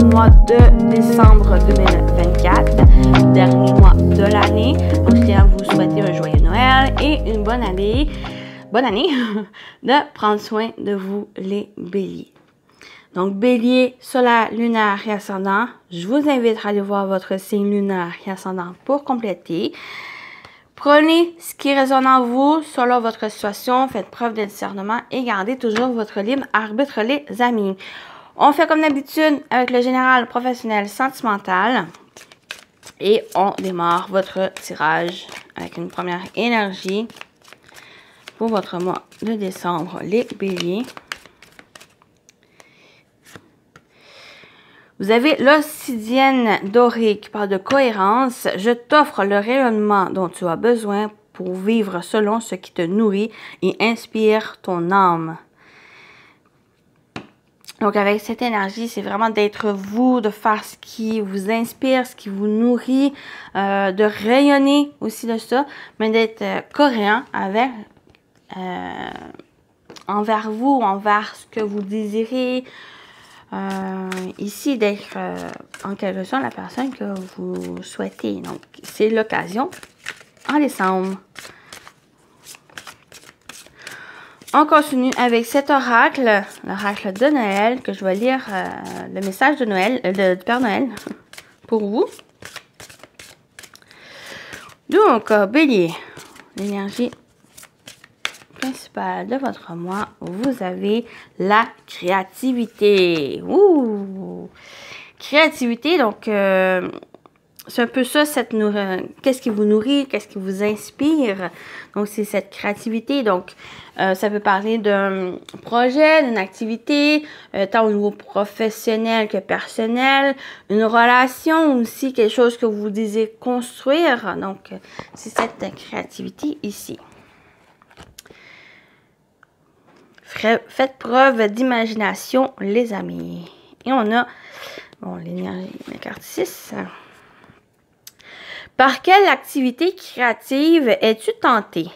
mois de décembre 2024, dernier mois de l'année. Donc, je tiens à vous souhaiter un joyeux Noël et une bonne année de prendre soin de vous, les béliers. Donc, bélier, solaire, lunaire et ascendant. Je vous invite à aller voir votre signe lunaire et ascendant pour compléter. Prenez ce qui résonne en vous selon votre situation, faites preuve de discernement et gardez toujours votre libre arbitre, les amis. On fait comme d'habitude avec le général professionnel sentimental et on démarre votre tirage avec une première énergie pour votre mois de décembre, les béliers. Vous avez l'obsidienne dorée qui parle de cohérence. Je t'offre le rayonnement dont tu as besoin pour vivre selon ce qui te nourrit et inspire ton âme. Donc, avec cette énergie, c'est vraiment d'être vous, de faire ce qui vous inspire, ce qui vous nourrit, de rayonner aussi de ça, mais d'être cohérent avec, envers vous, envers ce que vous désirez. Ici, d'être en quelque sorte la personne que vous souhaitez. Donc, c'est l'occasion en décembre. On continue avec cet oracle, l'oracle de Noël, que je vais lire le message de Noël, du Père Noël, pour vous. Donc, bélier, l'énergie principale de votre mois, vous avez la créativité. Ouh! Créativité, donc, c'est un peu ça, qu'est-ce qui vous nourrit, qu'est-ce qui vous inspire. Donc, c'est cette créativité. Donc, ça peut parler d'un projet, d'une activité, tant au niveau professionnel que personnel, une relation aussi, quelque chose que vous désirez construire. Donc, c'est cette créativité ici. Faites preuve d'imagination, les amis. Et on a, bon, l'énergie, la carte 6. Par quelle activité créative es-tu tenté?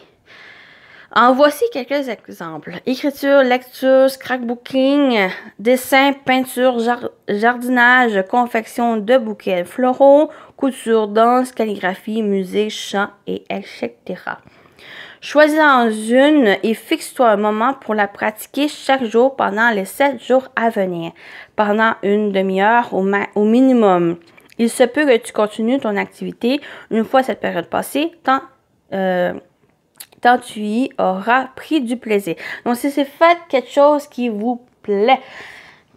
En voici quelques exemples. Écriture, lecture, scrapbooking, dessin, peinture, jardinage, confection de bouquets floraux, couture, danse, calligraphie, musique, chant, et etc. Choisis-en une et fixe-toi un moment pour la pratiquer chaque jour pendant les 7 jours à venir, pendant une demi-heure au minimum. Il se peut que tu continues ton activité une fois cette période passée, tant tu y auras pris du plaisir. Donc, si c'est fait quelque chose qui vous plaît,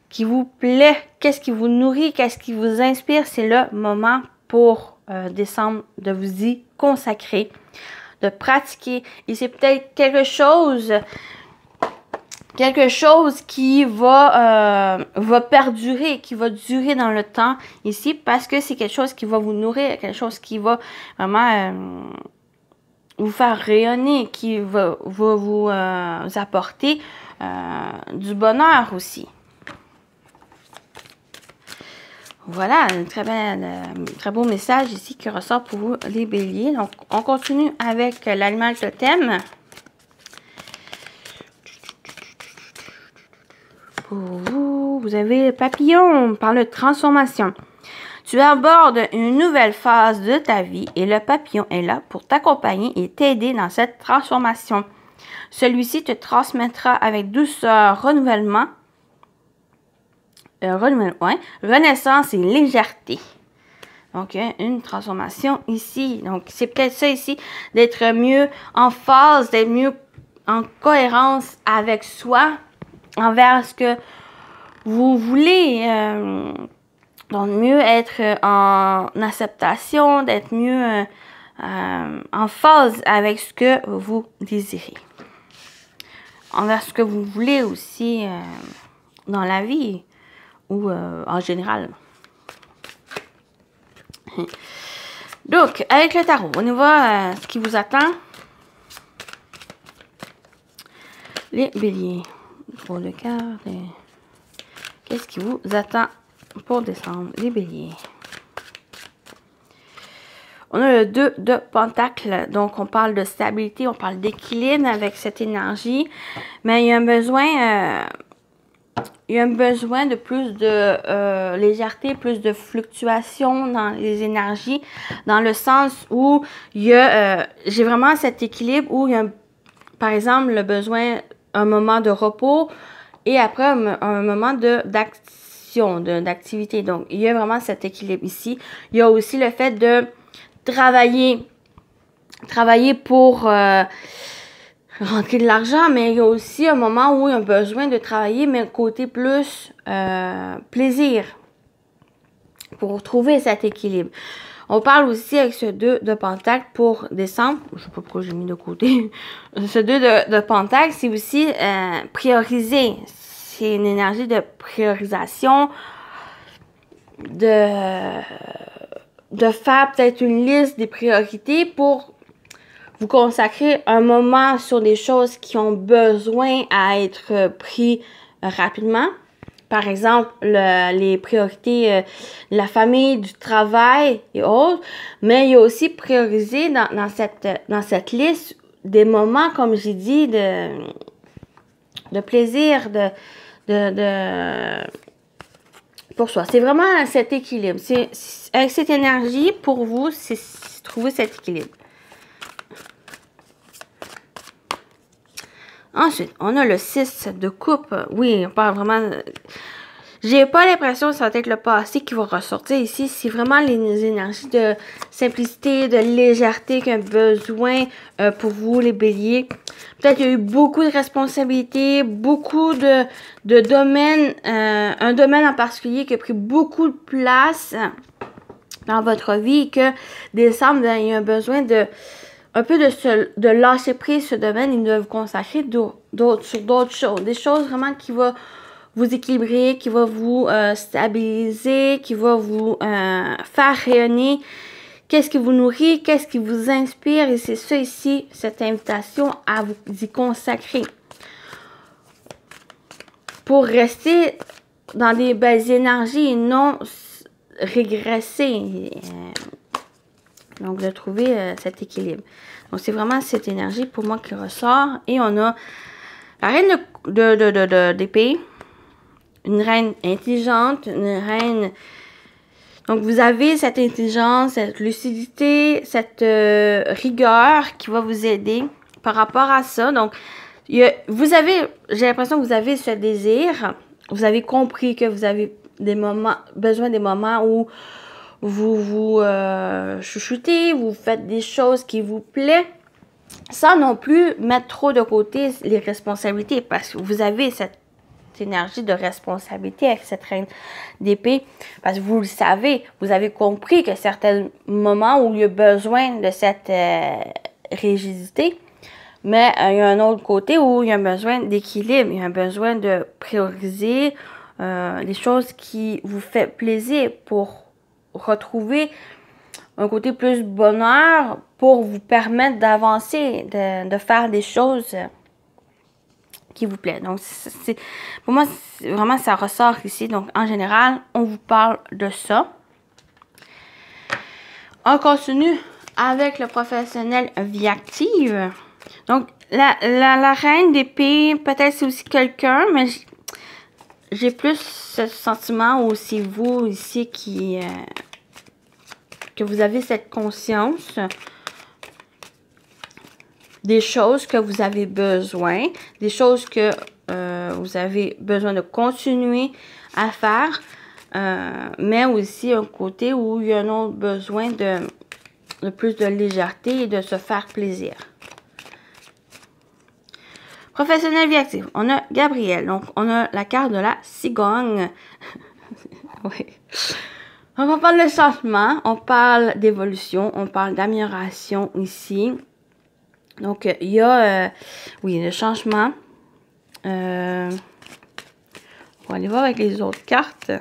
qu'est-ce qui vous nourrit, qu'est-ce qui vous inspire, c'est le moment pour décembre de vous y consacrer, de pratiquer. Et c'est peut-être quelque chose qui va perdurer, qui va durer dans le temps ici, parce que c'est quelque chose qui va vous nourrir, quelque chose qui va vraiment vous faire rayonner, qui va vous apporter du bonheur aussi. Voilà, un très beau message ici qui ressort pour vous, les béliers. Donc, on continue avec l'animal totem. Pour vous, vous avez le papillon, parle de transformation. Tu abordes une nouvelle phase de ta vie et le papillon est là pour t'accompagner et t'aider dans cette transformation. Celui-ci te transmettra avec douceur, renaissance et légèreté. Donc, une transformation ici. Donc, c'est peut-être ça ici, d'être mieux en phase, d'être mieux en cohérence avec soi, envers ce que vous voulez. Donc, mieux être en acceptation, d'être mieux en phase avec ce que vous désirez. Envers ce que vous voulez aussi dans la vie ou en général. Donc, avec le tarot, on y va ce qui vous attend. Les béliers. Pour le cœur, qu'est-ce qui vous attend pour décembre, les béliers? On a le 2 de Pentacle, donc on parle de stabilité, on parle d'équilibre avec cette énergie, mais il y a un besoin il y a un besoin de plus de légèreté, plus de fluctuation dans les énergies, dans le sens où il y a, j'ai vraiment cet équilibre où il y a, par exemple, le besoin, un moment de repos et après un moment d'action, d'activité. Donc, il y a vraiment cet équilibre ici. Il y a aussi le fait de travailler pour rentrer de l'argent, mais il y a aussi un moment où il y a besoin de travailler, mais côté plus plaisir, pour trouver cet équilibre. On parle aussi avec ce 2 de Pentacle pour décembre. Je ne sais pas pourquoi j'ai mis de côté. Ce 2 de Pentacle, c'est aussi prioriser. C'est une énergie de priorisation, de faire peut-être une liste des priorités pour vous consacrer un moment sur des choses qui ont besoin à être pris rapidement. Par exemple, les priorités de la famille, du travail et autres. Mais il y a aussi prioriser dans cette liste des moments, comme j'ai dit, de plaisir, pour soi. C'est vraiment cet équilibre. Avec cette énergie, pour vous, c'est trouver cet équilibre. Ensuite, on a le 6 de coupe. Oui, on parle vraiment... J'ai pas l'impression que ça va être le passé qui va ressortir ici. C'est vraiment les énergies de simplicité, de légèreté qu'un besoin pour vous, les béliers. Peut-être qu'il y a eu beaucoup de responsabilités, beaucoup de domaines, un domaine en particulier qui a pris beaucoup de place dans votre vie et que décembre, il y a un besoin un peu de lâcher prise ce domaine et de vous consacrer sur d'autres choses. Des choses vraiment qui vont vous équilibrer, qui va vous stabiliser, qui va vous faire rayonner. Qu'est-ce qui vous nourrit, qu'est-ce qui vous inspire. Et c'est ça ici, cette invitation à vous y consacrer. Pour rester dans des belles énergies et non régresser. Donc, de trouver cet équilibre. Donc, c'est vraiment cette énergie pour moi qui ressort. Et on a la reine d'épée. Une reine intelligente, une reine... Donc, vous avez cette intelligence, cette lucidité, cette rigueur qui va vous aider par rapport à ça. Donc, j'ai l'impression que vous avez ce désir. Vous avez compris que vous avez besoin des moments où vous chouchoutez, vous faites des choses qui vous plaisent, sans non plus mettre trop de côté les responsabilités, parce que vous avez cette énergie de responsabilité avec cette reine d'épée, parce que vous le savez, vous avez compris que certains moments où il y a besoin de cette rigidité, mais il y a un autre côté où il y a un besoin d'équilibre, il y a un besoin de prioriser les choses qui vous font plaisir pour retrouver un côté plus bonheur pour vous permettre d'avancer, de faire des choses qui vous plaisent. Donc, pour moi, vraiment, ça ressort ici. Donc, en général, on vous parle de ça. On continue avec le professionnel vie active. Donc, la reine d'épée, peut-être c'est aussi quelqu'un, mais j'ai plus ce sentiment où c'est vous ici que vous avez cette conscience des choses que vous avez besoin, des choses que vous avez besoin de continuer à faire, mais aussi un côté où il y a un autre besoin de plus de légèreté et de se faire plaisir. Professionnel vie active, on a Gabriel, donc on a la carte de la cigogne. Oui. Donc on parle de changement, on parle d'évolution, on parle d'amélioration ici. Donc il y a, oui, le changement. On va aller voir avec les autres cartes.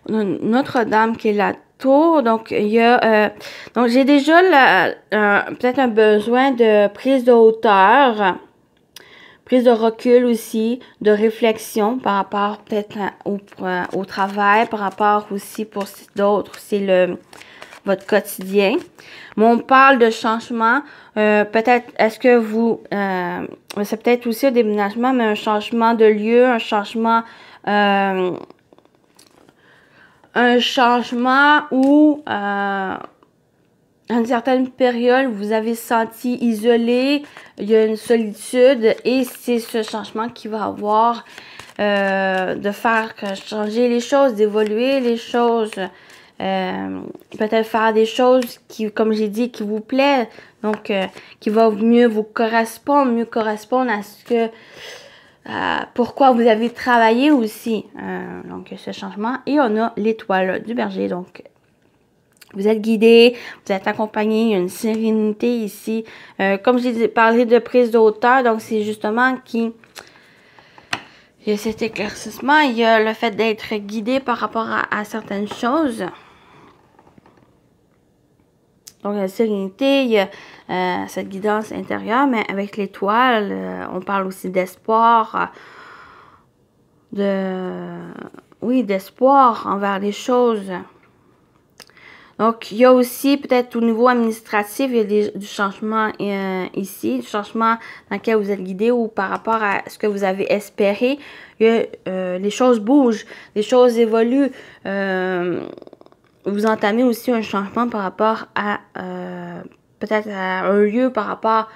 On a Notre-Dame qui est la tour. Donc il y a, donc j'ai déjà peut-être un besoin de prise de hauteur. Prise de recul aussi, de réflexion par rapport peut-être au travail, par rapport aussi pour d'autres, c'est votre quotidien. Mais on parle de changement. Peut-être, est-ce que vous... c'est peut-être aussi un déménagement, mais un changement de lieu, un changement où... à une certaine période, vous avez senti isolé, il y a une solitude et c'est ce changement qui va avoir de faire changer les choses, d'évoluer les choses, peut-être faire des choses qui, comme j'ai dit, qui vous plaît, donc qui va mieux vous correspondre à ce que pourquoi vous avez travaillé aussi. Donc ce changement. Et on a l'étoile du berger, donc vous êtes guidé, vous êtes accompagné, il y a une sérénité ici. Comme j'ai parlé de prise de hauteur, donc c'est justement il y a cet éclaircissement, il y a le fait d'être guidé par rapport à certaines choses. Donc, il y a la sérénité, il y a cette guidance intérieure, mais avec l'étoile, on parle aussi d'espoir, d'espoir envers les choses. Donc, il y a aussi, peut-être au niveau administratif, il y a du changement ici, du changement dans lequel vous êtes guidé ou par rapport à ce que vous avez espéré. Les choses bougent, les choses évoluent. Vous entamez aussi un changement par rapport à, peut-être à un lieu, par rapport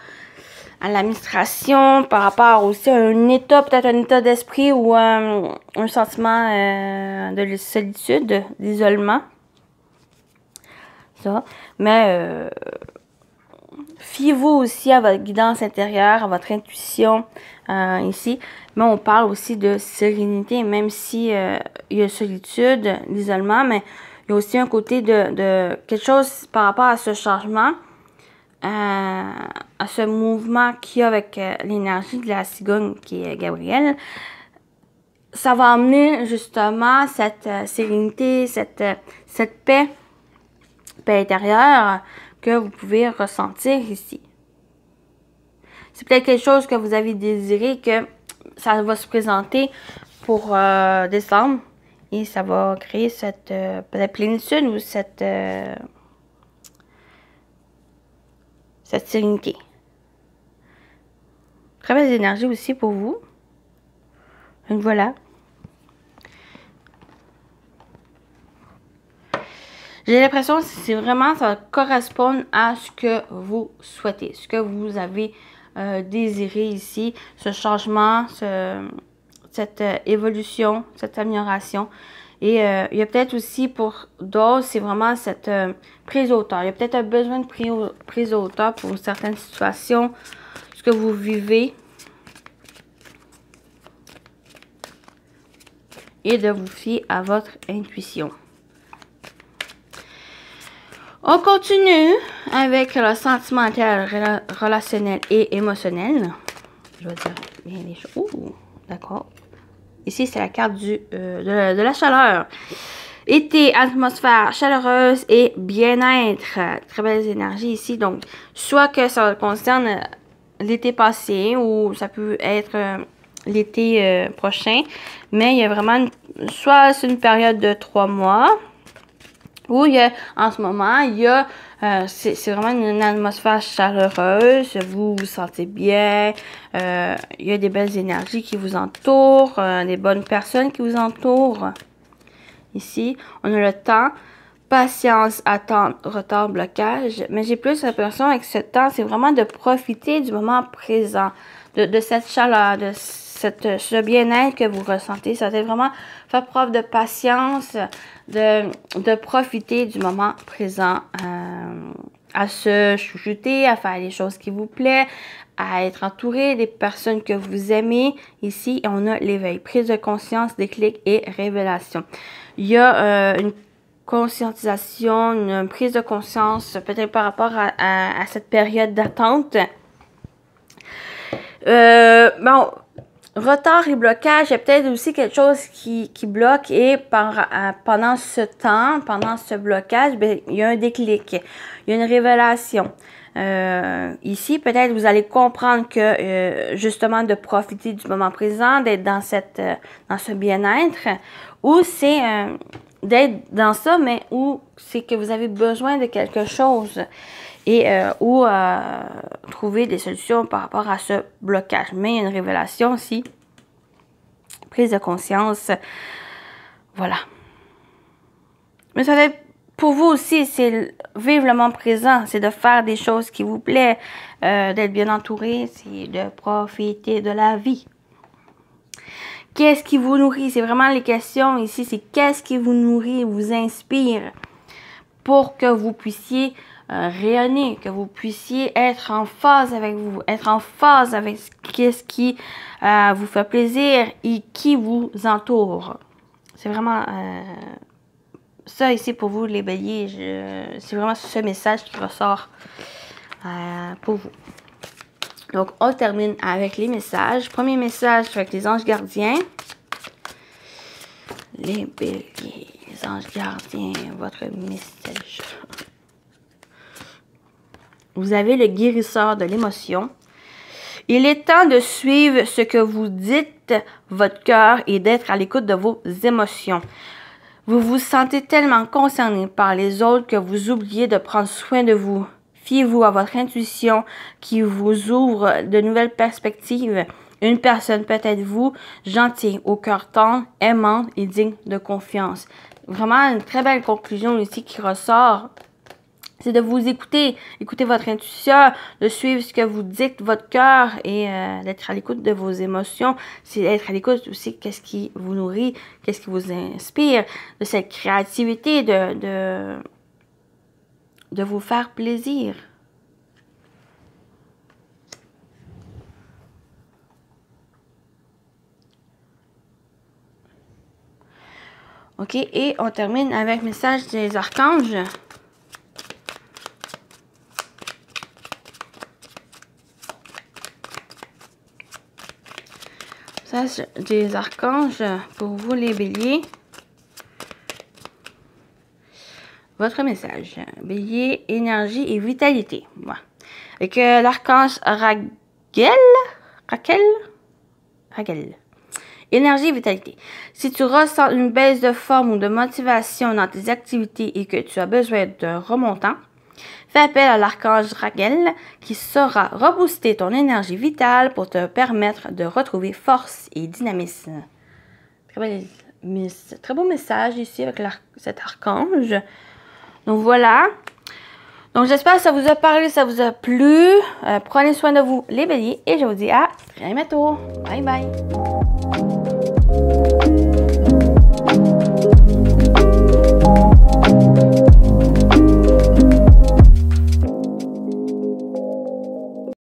à l'administration, par rapport aussi à un état, peut-être un état d'esprit ou un sentiment de solitude, d'isolement. Mais fiez-vous aussi à votre guidance intérieure, à votre intuition ici. Mais on parle aussi de sérénité, même si il y a solitude, l'isolement, mais il y a aussi un côté de quelque chose par rapport à ce changement, à ce mouvement qu'il y a avec l'énergie de la cigogne qui est Gabrielle. Ça va amener justement cette sérénité, cette paix intérieure que vous pouvez ressentir ici. C'est peut-être quelque chose que vous avez désiré, que ça va se présenter pour décembre et ça va créer cette peut-être plénitude ou cette sérénité. Très belle énergie aussi pour vous. Donc voilà. J'ai l'impression que c'est vraiment, ça va correspondre à ce que vous souhaitez, ce que vous avez désiré ici, ce changement, cette évolution, cette amélioration. Et il y a peut-être aussi pour d'autres, c'est vraiment cette prise de hauteur. Il y a peut-être un besoin de prise de hauteur pour certaines situations, ce que vous vivez. Et de vous fier à votre intuition. On continue avec le sentimental, relationnel et émotionnel. Je vais dire bien les choses. Oh, d'accord. Ici, c'est la carte de la chaleur. Été, atmosphère chaleureuse et bien-être. Très belles énergies ici. Donc, soit que ça concerne l'été passé ou ça peut être l'été prochain. Mais il y a vraiment, soit c'est une période de 3 mois. Où il y a, en ce moment, il y a, c'est vraiment une atmosphère chaleureuse, vous vous sentez bien, il y a des belles énergies qui vous entourent, des bonnes personnes qui vous entourent. Ici, on a le temps, patience, attente, retard, blocage, mais j'ai plus l'impression avec ce temps, c'est vraiment de profiter du moment présent, de cette chaleur, de ce bien-être que vous ressentez. Ça va être vraiment faire preuve de patience, de profiter du moment présent, à se chouchouter, à faire les choses qui vous plaisent, à être entouré des personnes que vous aimez. Ici, on a l'éveil, prise de conscience, déclic et révélation. Il y a une conscientisation, une prise de conscience, peut-être par rapport à cette période d'attente. Bon, retard et blocage, il y a peut-être aussi quelque chose qui bloque et pendant ce temps, pendant ce blocage, bien, il y a un déclic, il y a une révélation. Ici, peut-être vous allez comprendre que justement de profiter du moment présent, d'être dans ce bien-être, ou c'est d'être dans ça, mais où c'est que vous avez besoin de quelque chose et où trouver des solutions par rapport à ce blocage. Mais il y a une révélation aussi, prise de conscience, voilà. Mais ça va être pour vous aussi, c'est vivre le moment présent, c'est de faire des choses qui vous plaisent, d'être bien entouré, c'est de profiter de la vie. Qu'est-ce qui vous nourrit? C'est vraiment les questions ici, c'est qu'est-ce qui vous nourrit, vous inspire pour que vous puissiez rayonner, que vous puissiez être en phase avec vous, être en phase avec ce qui vous fait plaisir et qui vous entoure. C'est vraiment ça ici pour vous, les béliers. C'est vraiment ce message qui ressort pour vous. Donc, on termine avec les messages. Premier message avec les anges gardiens. Les béliers, les anges gardiens, votre message. Vous avez le guérisseur de l'émotion. Il est temps de suivre ce que vous dites, votre cœur, et d'être à l'écoute de vos émotions. Vous vous sentez tellement concerné par les autres que vous oubliez de prendre soin de vous. Fiez-vous à votre intuition qui vous ouvre de nouvelles perspectives. Une personne peut être vous, gentil, au cœur tendre, aimant et digne de confiance. Vraiment une très belle conclusion ici qui ressort. C'est de vous écouter, écouter votre intuition, de suivre ce que vous dites, votre cœur et d'être à l'écoute de vos émotions. C'est d'être à l'écoute aussi qu'est-ce qui vous nourrit, qu'est-ce qui vous inspire, de cette créativité, de vous faire plaisir. OK, et on termine avec le message des archanges. Message des archanges pour vous les béliers. Votre message. Bélier, énergie et vitalité. Voilà. Avec l'archange Raguel. Énergie et vitalité. Si tu ressens une baisse de forme ou de motivation dans tes activités et que tu as besoin d'un remontant, fais appel à l'archange Raguel qui saura rebooster ton énergie vitale pour te permettre de retrouver force et dynamisme. Très beau message ici avec cet archange. Donc voilà. Donc j'espère que ça vous a parlé, ça vous a plu. Prenez soin de vous les béliers et je vous dis à très bientôt. Bye bye.